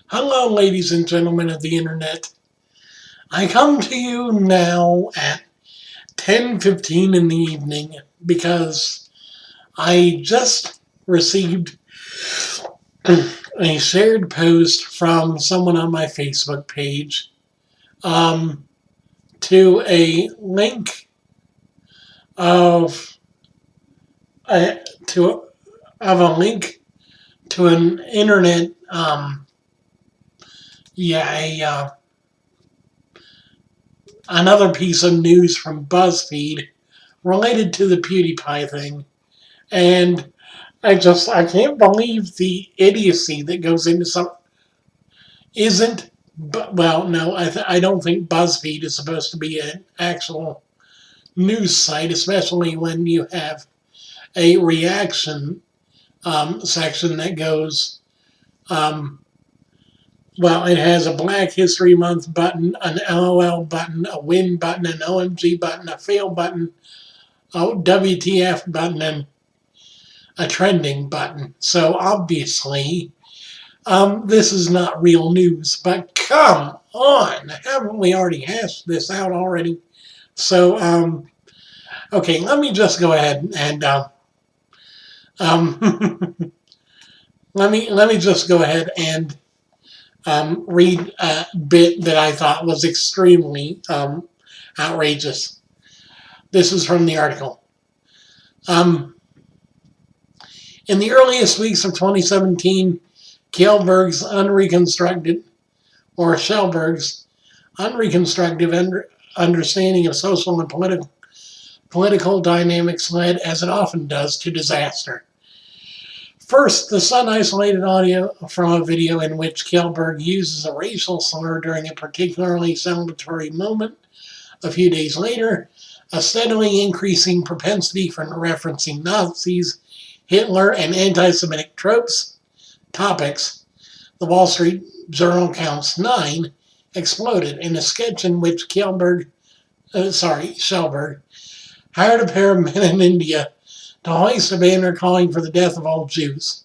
Hello, ladies and gentlemen of the internet. I come to you now at 10:15 in the evening because I just received a shared post from someone on my Facebook page to a link of a, to of a link to an internet another piece of news from BuzzFeed related to the PewDiePie thing. And I can't believe the idiocy that goes into some, isn't, but, well, no, I don't think BuzzFeed is supposed to be an actual news site, especially when you have a reaction section that goes, well, it has a Black History Month button, an LOL button, a win button, an OMG button, a fail button, a WTF button, and a trending button. So obviously, this is not real news. But come on, haven't we already hashed this out already? So, okay, let me just go ahead and let me just go ahead and read a bit that I thought was extremely outrageous. This is from the article. In the earliest weeks of 2017, Kjellberg's unreconstructive understanding of social and political dynamics led, as it often does, to disaster. First, the Sun isolated audio from a video in which Kjellberg uses a racial slur during a particularly celebratory moment. A few days later, a steadily increasing propensity for referencing Nazis, Hitler, and anti-Semitic topics, the Wall Street Journal counts 9, exploded in a sketch in which Kjellberg hired a pair of men in India to hoist a banner calling for the death of all Jews.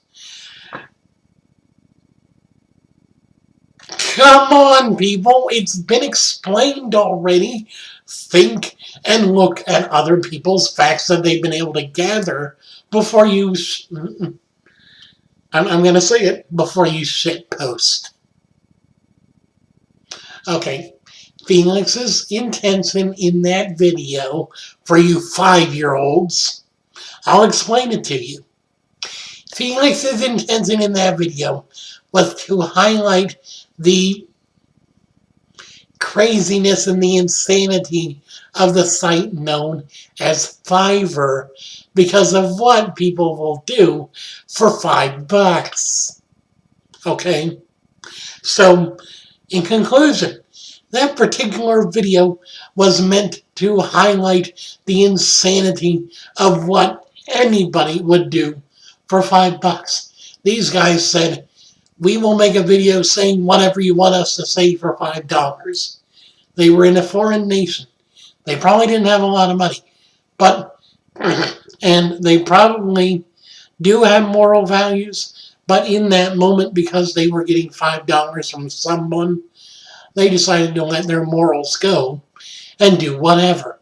Come on, people, it's been explained already. Think and look at other people's facts that they've been able to gather before you, I'm going to say it, before you shitpost. Okay, Felix's intention in that video, for you 5-year-olds, I'll explain it to you. Felix's intention in that video was to highlight the craziness and the insanity of the site known as Fiverr because of what people will do for $5. Okay? So, in conclusion, that particular video was meant to highlight the insanity of what anybody would do for $5. These guys said, we will make a video saying whatever you want us to say for $5. They were in a foreign nation. They probably didn't have a lot of money. And they probably do have moral values, but in that moment, because they were getting $5 from someone, they decided to let their morals go and do whatever.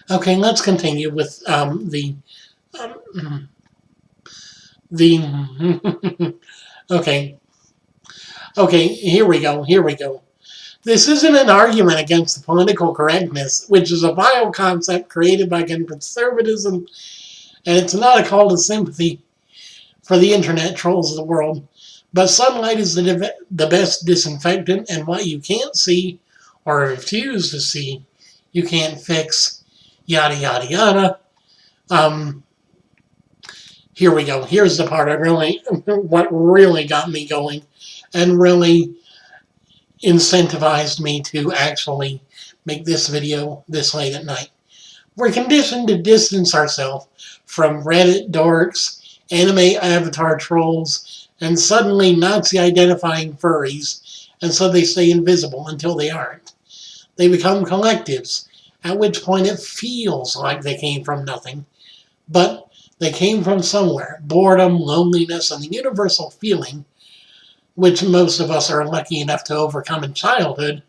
Okay, let's continue with Okay, here we go. This isn't an argument against political correctness, which is a vile concept created by conservatism, and it's not a call to sympathy for the internet trolls of the world. But sunlight is the best disinfectant, and what you can't see or refuse to see, you can't fix. Yada, yada, yada. Here we go. Here's the part what really got me going and really incentivized me to actually make this video this late at night. We're conditioned to distance ourselves from Reddit dorks, anime avatar trolls, and suddenly Nazi-identifying furries, and so they stay invisible until they aren't. They become collectives, at which point it feels like they came from nothing, but they came from somewhere. Boredom, loneliness, and the universal feeling which most of us are lucky enough to overcome in childhood,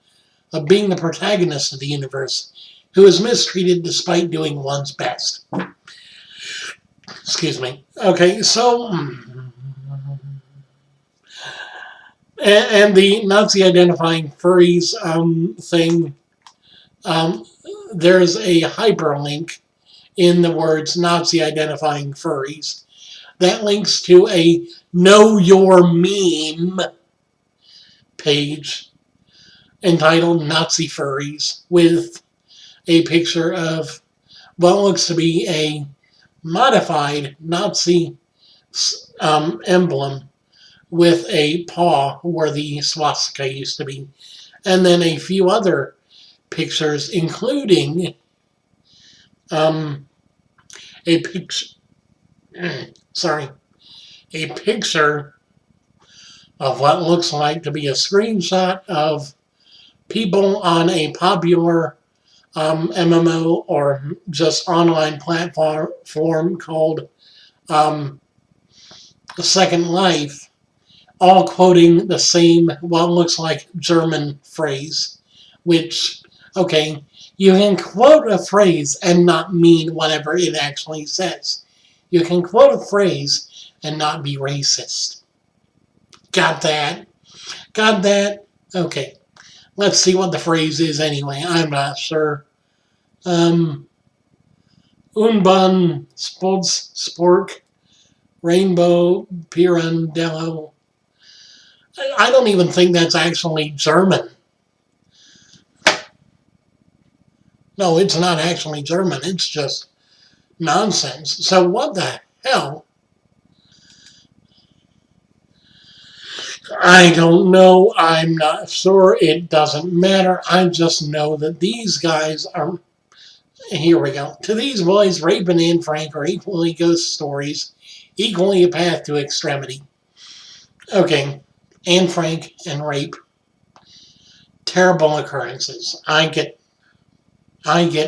of being the protagonist of the universe, who is mistreated despite doing one's best. Excuse me. Okay, so... And the Nazi-identifying furries thing, there's a hyperlink in the words Nazi-identifying furries that links to a Know Your Meme page entitled Nazi Furries with a picture of what looks to be a modified Nazi emblem with a paw where the swastika used to be. And then a few other pictures, including a picture of what looks like to be a screenshot of people on a popular MMO or just online platform called Second Life, all quoting the same, what looks like German phrase, which, okay, you can quote a phrase and not mean whatever it actually says. You can quote a phrase and not be racist. Got that? Got that? Okay. Let's see what the phrase is anyway. I'm not sure. Unbun, Spork, Rainbow, Pirandello. I don't even think that's actually German. No, it's not actually German. It's just nonsense. So what the hell? I don't know. I'm not sure. It doesn't matter. I just know that these guys are... Here we go. To these boys, Rape and Anne Frank are equally ghost stories, equally a path to extremity. Okay, Anne Frank and rape. Terrible occurrences. I get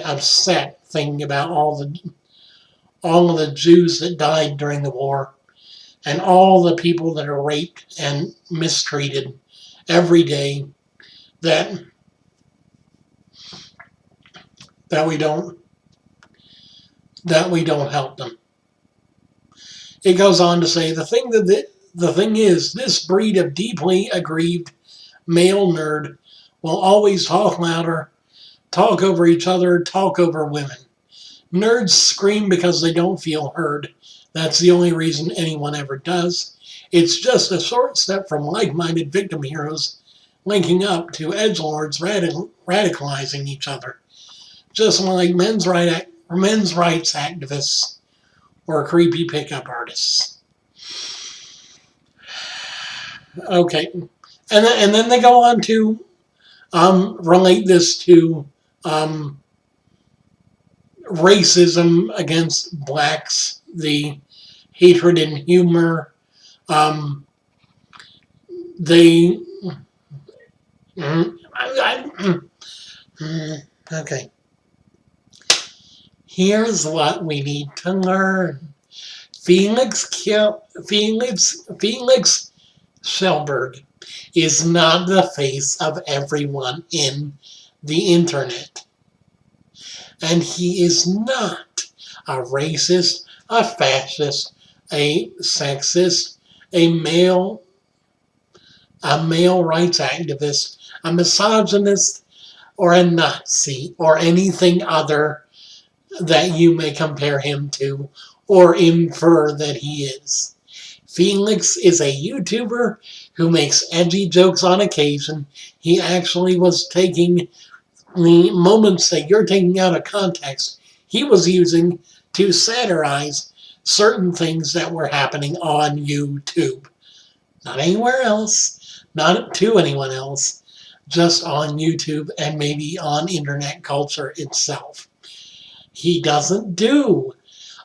upset thinking about all of the Jews that died during the war, and all the people that are raped and mistreated every day that we don't help them. It goes on to say the thing is this breed of deeply aggrieved male nerd will always talk louder, talk over each other, talk over women. Nerds scream because they don't feel heard. That's the only reason anyone ever does. It's just a short step from like-minded victim heroes linking up to edgelords radicalizing each other. Just like men's rights activists or creepy pickup artists. Okay. And then they go on to relate this to racism against blacks, the hatred in humor. Okay. Here's what we need to learn. Felix Kjellberg is not the face of everyone in the internet. And he is not a racist, a fascist, a sexist, a male rights activist, a misogynist, or a Nazi, or anything other that you may compare him to or infer that he is. Felix is a YouTuber who makes edgy jokes on occasion. He actually was taking the moments that you're taking out of context, he was using to satirize certain things that were happening on YouTube. Not anywhere else, not to anyone else, just on YouTube and maybe on internet culture itself. He doesn't do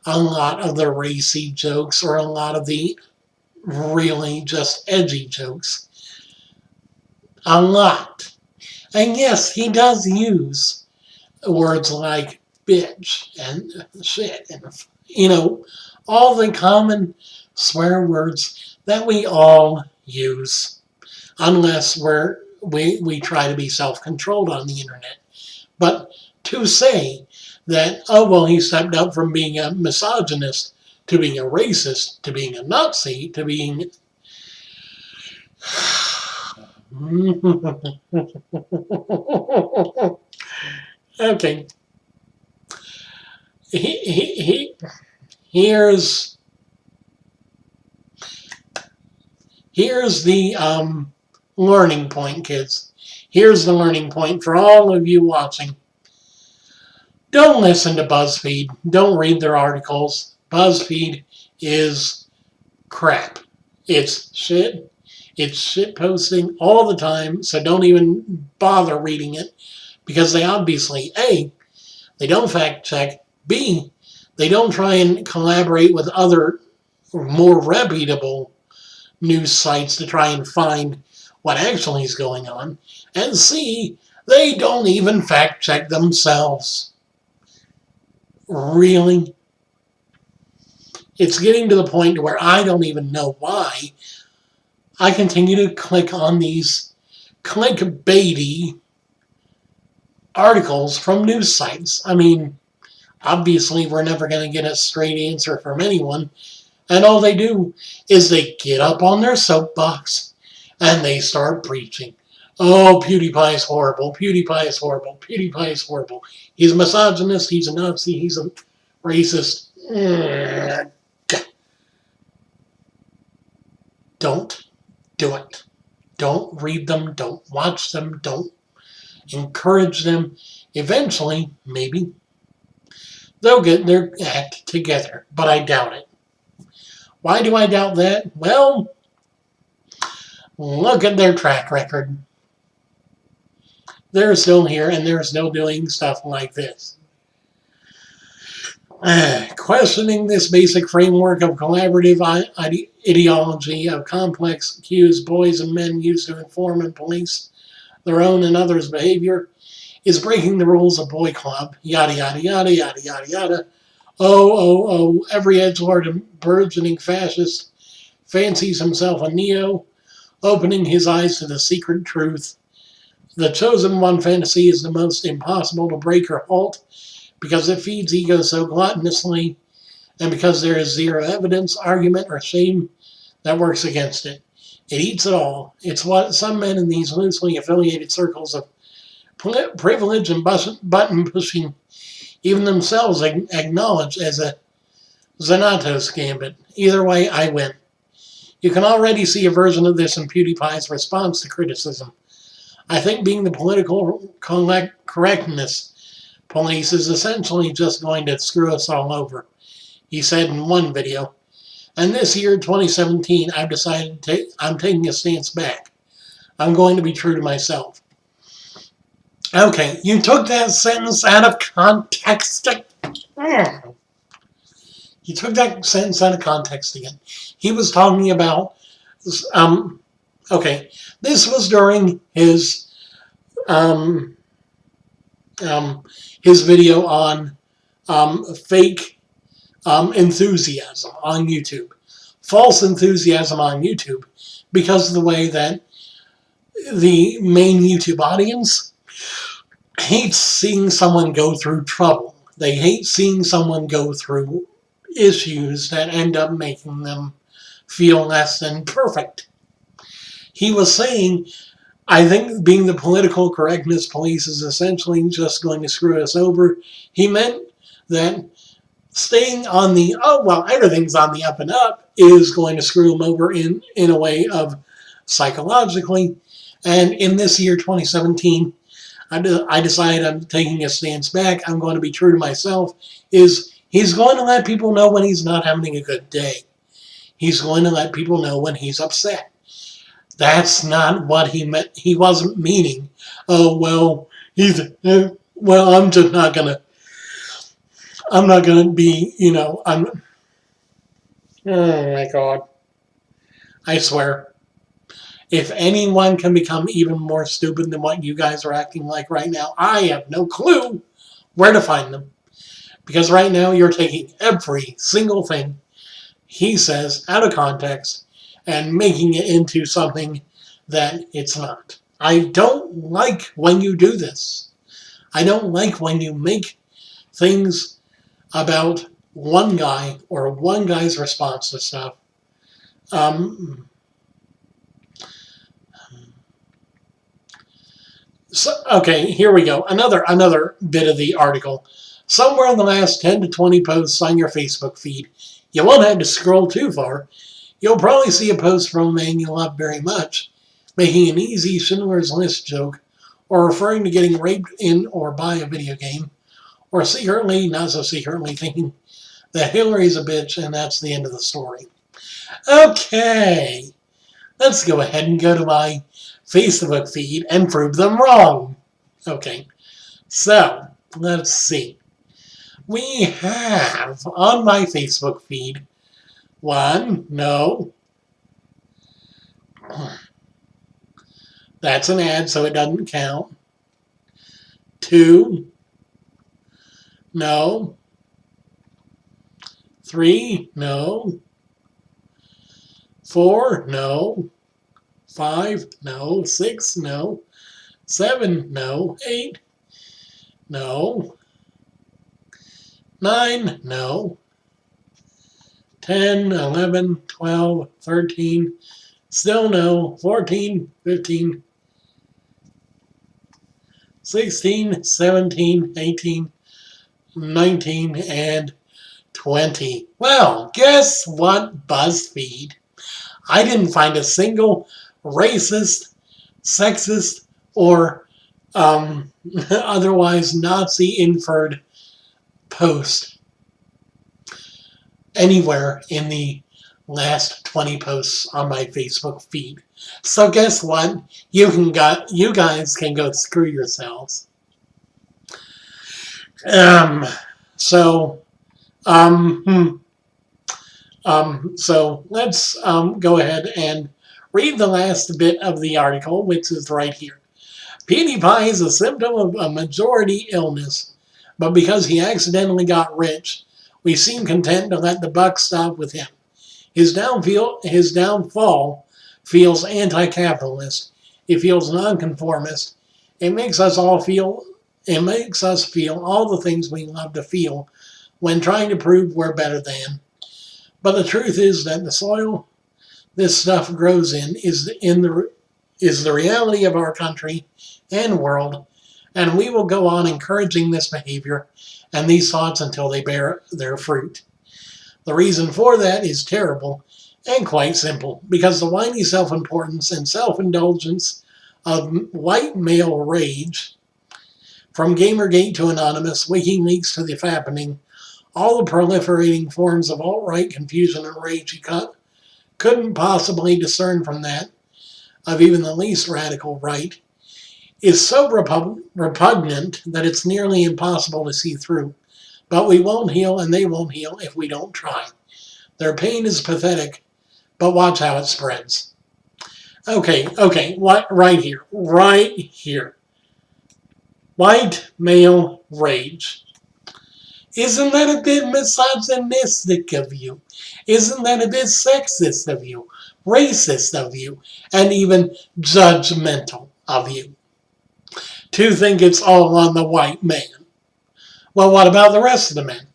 a lot of the racy jokes or a lot of the really just edgy jokes. A lot. And yes, he does use words like bitch and shit and, all the common swear words that we all use. unless we try to be self-controlled on the internet. But to say that, oh, well, he stepped up from being a misogynist to being a racist, to being a Nazi, to being... Okay. Here's the learning point, kids. Here's the learning point for all of you watching. Don't listen to BuzzFeed. Don't read their articles. BuzzFeed is crap. It's shit. It's shit posting all the time, so don't even bother reading it, because they obviously, A, they don't fact check, B, they don't try and collaborate with other more reputable news sites to try and find what actually is going on, and C, they don't even fact check themselves. Really? It's getting to the point where I don't even know why I continue to click on these clickbaity articles from news sites. I mean, obviously we're never going to get a straight answer from anyone, and all they do is they get up on their soapbox and they start preaching. Oh, PewDiePie is horrible, PewDiePie is horrible, PewDiePie is horrible. He's a misogynist, he's a Nazi, he's a racist. Don't do it. Don't read them, don't watch them, don't encourage them. Eventually, maybe, they'll get their act together, but I doubt it. Why do I doubt that? Well, look at their track record. They're still here, and they're still doing stuff like this. Questioning this basic framework of collaborative ideology of complex cues boys and men use to inform and police their own and others' behavior is breaking the rules of Boy Club. Yada, yada, yada, yada, yada, yada. Oh, every edgelord and burgeoning fascist fancies himself a neo, opening his eyes to the secret truth. The chosen one fantasy is the most impossible to break or halt, because it feeds ego so gluttonously, and because there is zero evidence, argument, or shame that works against it. It eats it all. It's what some men in these loosely affiliated circles of privilege and button pushing even themselves acknowledge as a Xanatos gambit. Either way, I win. You can already see a version of this in PewDiePie's response to criticism. I think being the political correctness police is essentially just going to screw us all over, he said in one video. And this year, 2017, I've decided I'm taking a stance back. I'm going to be true to myself. Okay, you took that sentence out of context. You took that sentence out of context again. He was talking about, okay, this was during his video on fake enthusiasm on YouTube. False enthusiasm on YouTube, because of the way that the main YouTube audience hates seeing someone go through trouble. They hate seeing someone go through issues that end up making them feel less than perfect. He was saying, I think being the political correctness police is essentially just going to screw us over. He meant that staying on the, oh, well, everything's on the up and up is going to screw them over in a way of psychologically. And in this year, 2017, I decided I'm taking a stance back. I'm going to be true to myself. He's going to let people know when he's not having a good day. He's going to let people know when he's upset. That's not what he meant. He wasn't meaning, oh, well, I'm just not going to, I'm not going to be, oh my God. I swear. If anyone can become even more stupid than what you guys are acting like right now, I have no clue where to find them. Because right now you're taking every single thing he says out of context and making it into something that it's not. I don't like when you do this. I don't like when you make things about one guy or one guy's response to stuff. So, okay, here we go. Another bit of the article. Somewhere in the last 10 to 20 posts on your Facebook feed, you won't have to scroll too far. You'll probably see a post from a man you love very much, making an easy Schindler's List joke, or referring to getting raped in or by a video game, or secretly, not so secretly, thinking that Hillary's a bitch and that's the end of the story. Okay, let's go ahead and go to my Facebook feed and prove them wrong. Okay, so let's see. We have on my Facebook feed 1, no. That's an ad, so it doesn't count. 2, no. 3, no. 4, no. 5, no. 6, no. 7, no. 8, no. 9, no. 10, 11, 12, 13, still no. 14, 15, 16, 17, 18, 19, and 20. Well, guess what, BuzzFeed? I didn't find a single racist, sexist, or otherwise Nazi-inferred post anywhere in the last 20 posts on my Facebook feed. So guess what? You guys can go screw yourselves. So let's go ahead and read the last bit of the article, which is right here. PewDiePie is a symptom of a majority illness, but because he accidentally got rich, we seem content to let the buck stop with him. His downfall feels anti-capitalist. It feels nonconformist. It makes us feel all the things we love to feel when trying to prove we're better than. But the truth is that the soil this stuff grows in is the reality of our country and world, and we will go on encouraging this behavior and these thoughts until they bear their fruit. The reason for that is terrible and quite simple, because the whiny self-importance and self-indulgence of white male rage, from Gamergate to Anonymous, WikiLeaks to the Fappening, all the proliferating forms of alt-right confusion and rage you couldn't possibly discern from that of even the least radical right, is so repugnant that it's nearly impossible to see through. But we won't heal and they won't heal if we don't try. Their pain is pathetic, but watch how it spreads. Okay, right here. White male rage. Isn't that a bit misogynistic of you? Isn't that a bit sexist of you? Racist of you? And even judgmental of you? To think it's all on the white man. Well, what about the rest of the men?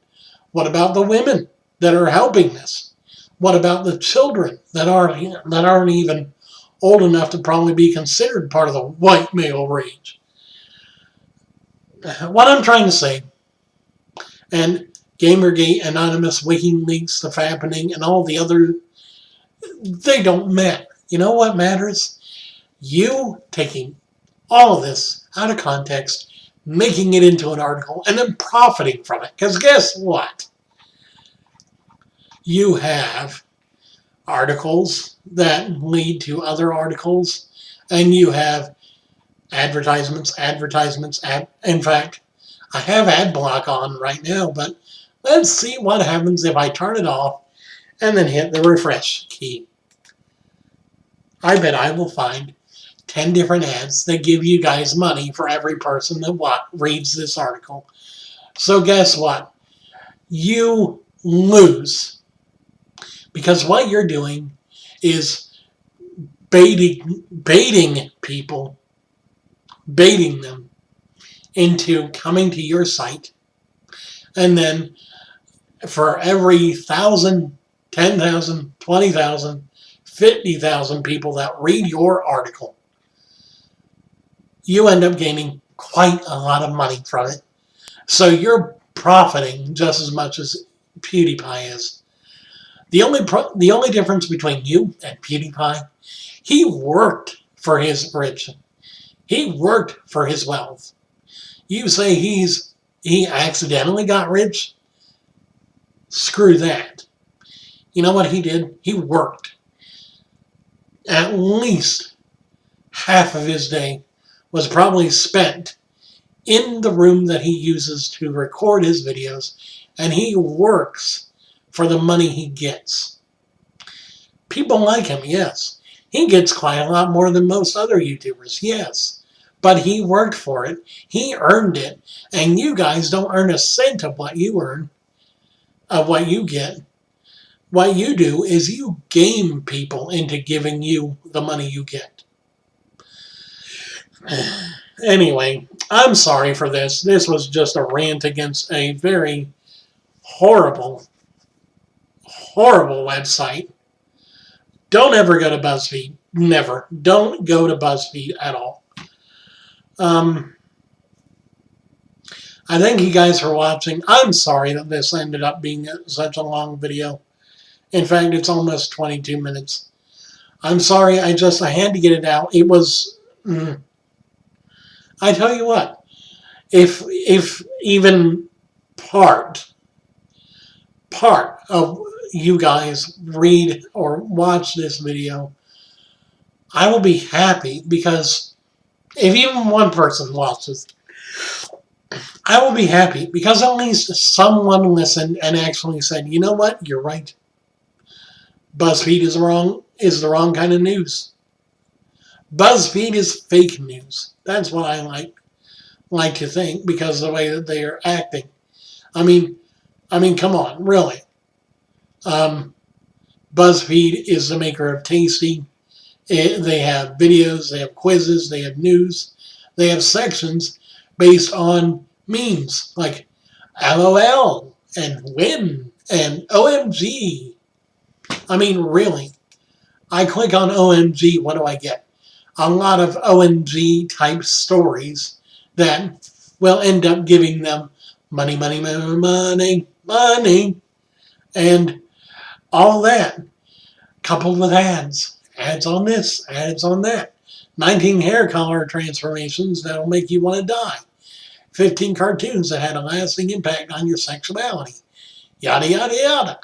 What about the women that are helping this? What about the children that aren't even old enough to probably be considered part of the white male rage? What I'm trying to say, and Gamergate, Anonymous, WikiLeaks, the Fappening, and all the other, they don't matter. You know what matters? You taking all of this out of context, making it into an article, and then profiting from it. Because guess what? You have articles that lead to other articles, and you have advertisements. In fact, I have ad block on right now, but let's see what happens if I turn it off and then hit the refresh key. I bet I will find 10 different ads that give you guys money for every person that reads this article. So guess what? You lose. Because what you're doing is baiting people, baiting them into coming to your site, and then for every 1,000, 10,000, 20,000, 50,000 people that read your article, you end up gaining quite a lot of money from it. So you're profiting just as much as PewDiePie is. The only difference between you and PewDiePie, he worked for his riches. He worked for his wealth. You say he accidentally got rich? Screw that. You know what he did? He worked. At least half of his day was probably spent in the room that he uses to record his videos, and he works for the money he gets. People like him, yes. He gets quite a lot more than most other YouTubers, yes. But he worked for it. He earned it. And you guys don't earn a cent of what you earn, of what you get. What you do is you game people into giving you the money you get. Anyway, I'm sorry for this. This was just a rant against a very horrible, horrible website. Don't ever go to BuzzFeed. Never. Don't go to BuzzFeed at all. I thank you guys for watching. I'm sorry that this ended up being such a long video. In fact, it's almost 22 minutes. I'm sorry. I had to get it out. It was... I tell you what. If even part of you guys read or watch this video, I will be happy, because if even one person watches, I will be happy, because at least someone listened and actually said, you know what, you're right. BuzzFeed is the wrong kind of news. BuzzFeed is fake news. That's what I like to think, because of the way that they are acting. I mean, come on, really. BuzzFeed is the maker of Tasty. They have videos, they have quizzes, they have news, they have sections based on memes like LOL and win and OMG. I mean, really. I click on OMG, what do I get? A lot of OMG type stories that will end up giving them money, money, money, money, money, and all that, coupled with ads. Ads on this, ads on that. 19 hair color transformations that'll make you want to die. 15 cartoons that had a lasting impact on your sexuality. Yada, yada, yada.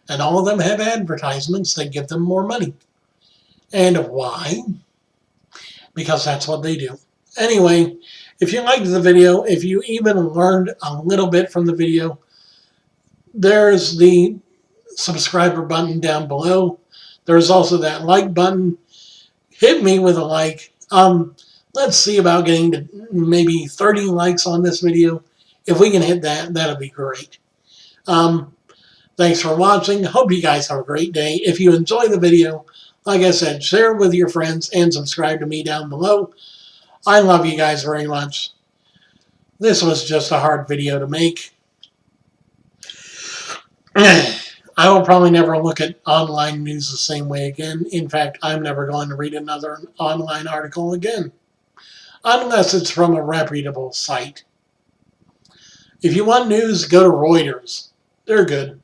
And all of them have advertisements that give them more money. And why? Because that's what they do. Anyway, if you liked the video, if you even learned a little bit from the video, there's the subscriber button down below. There's also that like button. Hit me with a like. Let's see about getting to maybe 30 likes on this video. If we can hit that, that'll be great. Thanks for watching. Hope you guys have a great day. If you enjoy the video, like I said, share it with your friends and subscribe to me down below. I love you guys very much. This was just a hard video to make. I will probably never look at online news the same way again. In fact, I'm never going to read another online article again, unless it's from a reputable site. If you want news, go to Reuters. They're good.